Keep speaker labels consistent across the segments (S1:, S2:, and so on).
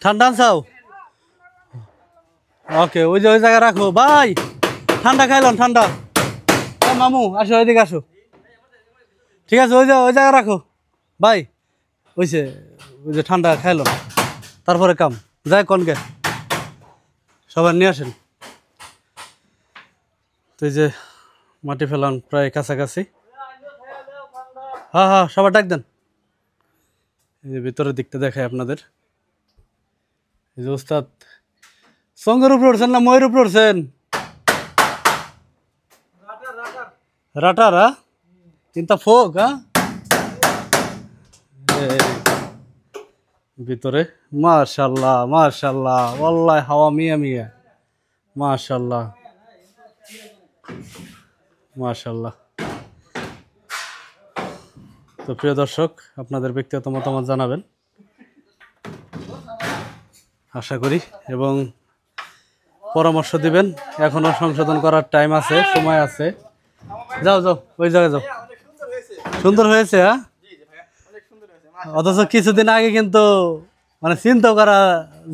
S1: ঠান্ডা আনছাও ওকে ওই যে ওই জায়গায় রাখো ভাই ঠান্ডা খাইলাম ঠান্ডা মামু আসো ওইদিকে আসো ঠিক আছে ওই জায়গায় রাখো ভাই ওই যে ঠান্ডা খাইলাম তারপরে কাম যাই কনকে সবাই নিয়ে আসেন তো এই যে মাটি ফেলান প্রায় কাছাকাছি হ্যাঁ হ্যাঁ সবার ডাক দেন এই যে ভিতরের দিকটা দেখায় আপনাদের এই যে ওস্তাদ সঙ্গের উপরে উঠছেন না ময়ের উপরে উঠছেন রাটারা চিন্তা ফোক হ্যাঁ ভিতরে মাশাআল্লাহ মাশাআল্লাহ ওয়াল্লাহি হাওয়া মিয়া মিয়া মাশাআল্লাহ মাশাআল্লাহ তো প্রিয় দর্শক আপনাদের ব্যক্তিগত মতামত জানাবেন আশা করি এবং পরামর্শ দিবেন এখনো সংশোধন করার টাইম আছে সময় আছে যাও যাও ওই জায়গায় যাও সুন্দর হয়েছে হ্যাঁ অথচ কিছুদিন আগে কিন্তু মানে চিন্তা করা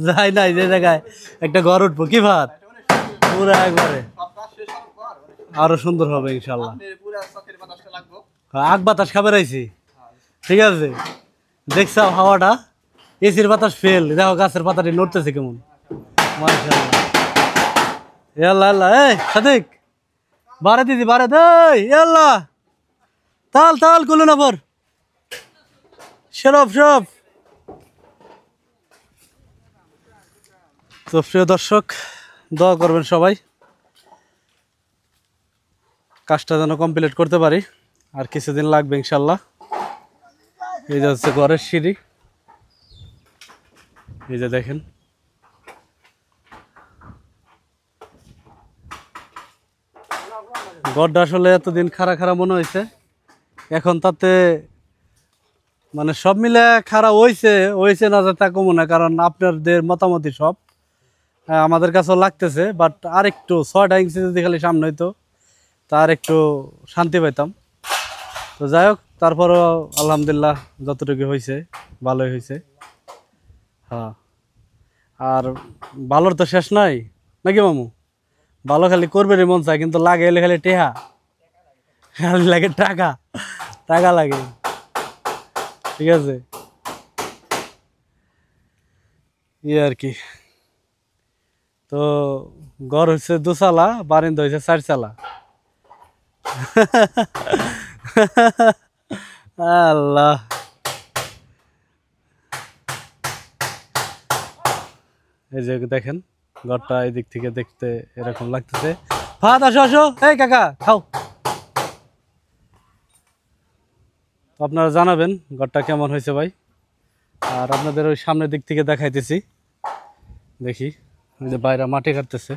S1: যায় নাই যে জায়গায় একটা ঘর উঠবো কি ভাত পুরো একবারে আরো সুন্দর হবে ইনশাল্লাহ আগ বাতাস খাবার আইছি ঠিক আছে দেখছো হাওয়াটা এসির বাতাস ফেল দেখো গাছের পাতাটি নড়তেছে কেমন মাশাআল্লাহ আল্লাহ আল্লাহ এই সাদিক বারে দিদি বারে দেই আল্লাহ তাল তাল গুলো না পর শরফ শরফ তো প্রিয় দর্শক দোয়া করবেন সবাই কাজটা যেন কমপ্লিট করতে পারি আর কিছুদিন লাগবে ইনশাল্লাহ এই যে হচ্ছে ঘরের সিঁড়ি এই যে দেখেন ঘরটা আসলে এতদিন খাড়া খাড়া মনে হয়েছে এখন তাতে মানে সব মিলে খারাপ হয়েছে না যে তা কমো না কারণ আপনাদের মতামতই সব আমাদের কাছেও লাগতেছে বাট আর একটু 6টা ইঞ্চি যদি খালি সামনে হইতো তার একটু শান্তি পাইতাম তো যাই হোক তারপরও আলহামদুলিল্লাহ যতটুকু হয়েছে ভালোই হয়েছে হ্যাঁ আর ভালোর তো শেষ নাই নাকি মামু ভালো খালি করবেনই মন চায় কিন্তু লাগে এলে খালি টেহা খালি লাগে টাকা টাকা লাগে ঠিক আছে আর কি তো ঘর হচ্ছে 2 চালা বারিন্দা হয়েছে 4 চালা আল্লাহ এই যে দেখেন ঘরটা এই দিক থেকে দেখতে এরকম লাগতেছে ভাত আসো আসো এই কাকা খাও আপনারা জানাবেন ঘরটা কেমন হয়েছে ভাই আর আপনাদের ওই সামনের দিক থেকে দেখাইতেছি দেখি ওই যে বাইরে মাটি কাটতেছে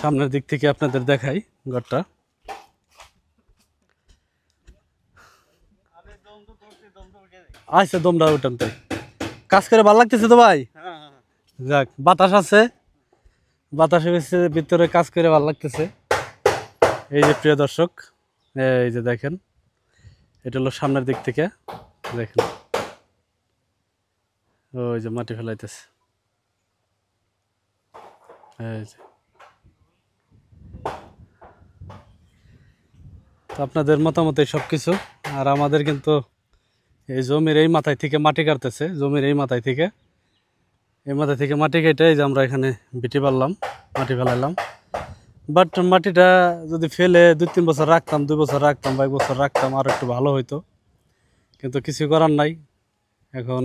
S1: সামনের দিক থেকে আপনাদের দেখাই ঘরটা আচ্ছা দমটা উঠান তাই কাজ করে ভালো লাগতেছে তো ভাই যাক বাতাস আছে বাতাসের ভিতরে কাজ করে ভালো লাগতেছে এই যে প্রিয় দর্শক এই যে দেখেন এটা হলো সামনের দিক থেকে দেখেন ওই যে মাটি ফেলাইতেছে এই যে আপনাদের মতামতে সব কিছু আর আমাদের কিন্তু এই জমির এই মাথায় থেকে মাটি কাটতেছে জমির এই মাথায় থেকে মাটি কেটে এই যে আমরা এখানে বিটি পারলাম মাটি ফেলাইলাম বাট মাটিটা যদি ফেলে 2-3 বছর রাখতাম 2 বছর রাখতাম বা 1 বছর রাখতাম আর একটু ভালো হইতো কিন্তু কিছু করার নাই এখন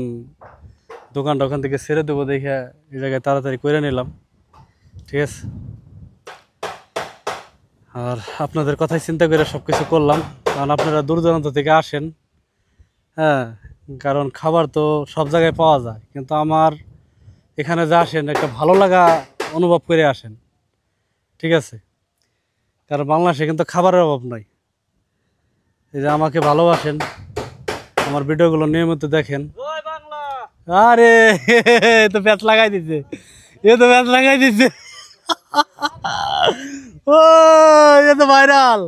S1: দোকানটা ওখান থেকে ছেড়ে দেবো দেখে এই জায়গায় তাড়াতাড়ি করে নিলাম ঠিক আছে আর আপনাদের কথাই চিন্তা করে সব কিছু করলাম কারণ আপনারা দূর দূরান্ত থেকে আসেন হ্যাঁ কারণ খাবার তো সব জায়গায় পাওয়া যায় কিন্তু আমার এখানে যা আসেন একটা ভালো লাগা অনুভব করে আসেন ঠিক আছে কারণ বাংলাদেশে কিন্তু খাবারের অভাব নাই এই যে আমাকে ভালোবাসেন আমার ভিডিওগুলো নিয়মিত দেখেন আরে তো প্যাচ লাগাই দিচ্ছে ও এ তো ভাইরাল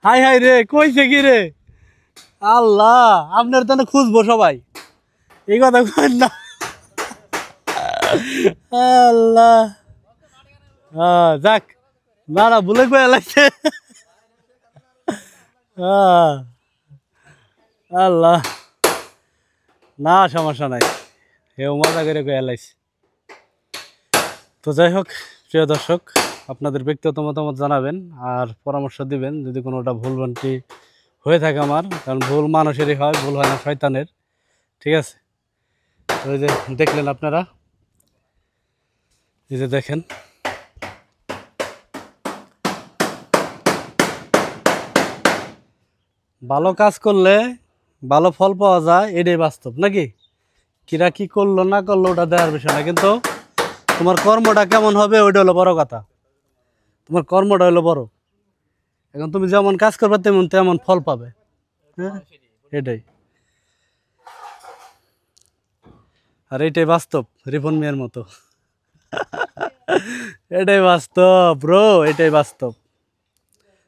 S1: হাই হাই রে কইছে কি রে আল্লাহ আপনার তো খুঁজবো সবাই এই কথা কই না আল্লাহ যাক না না ভুলে কয়ে লাগছে আল্লাহ না সমস্যা নাই হেও মজা করে কয়ে লাইছে তো যাই হোক প্রিয় দর্শক আপনাদের ব্যক্তিগত মতামত জানাবেন আর পরামর্শ দিবেন যদি কোনোটা ভুল ভ্রান্তি হয়ে থাকে আমার কারণ ভুল মানুষেরই হয় ভুল হয় না শয়তানের ঠিক আছে ওই যে দেখলেন আপনারা এই যে দেখেন ভালো কাজ করলে ভালো ফল পাওয়া যায় এটাই বাস্তব নাকি কিরা কি করলো না করলো ওটা দেওয়ার বিষয় না কিন্তু তোমার কর্মটা কেমন হবে ওইটা হলো বড় কথা তোমার কর্মটা হলো বড় এখন তুমি যেমন কাজ করবে তেমন তেমন ফল পাবে হ্যাঁ এটাই আর এইটাই বাস্তব রিপন মিয়ার মতো এটাই বাস্তব ব্রো এটাই বাস্তব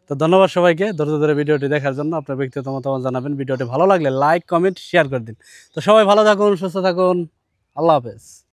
S1: তো ধন্যবাদ সবাইকে ধৈর্য ধরে ভিডিওটি দেখার জন্য আপনার ব্যক্তিগত মতামত জানাবেন ভিডিওটি ভালো লাগলে লাইক কমেন্ট শেয়ার করে দিন তো সবাই ভালো থাকুন সুস্থ থাকুন আল্লাহ হাফেজ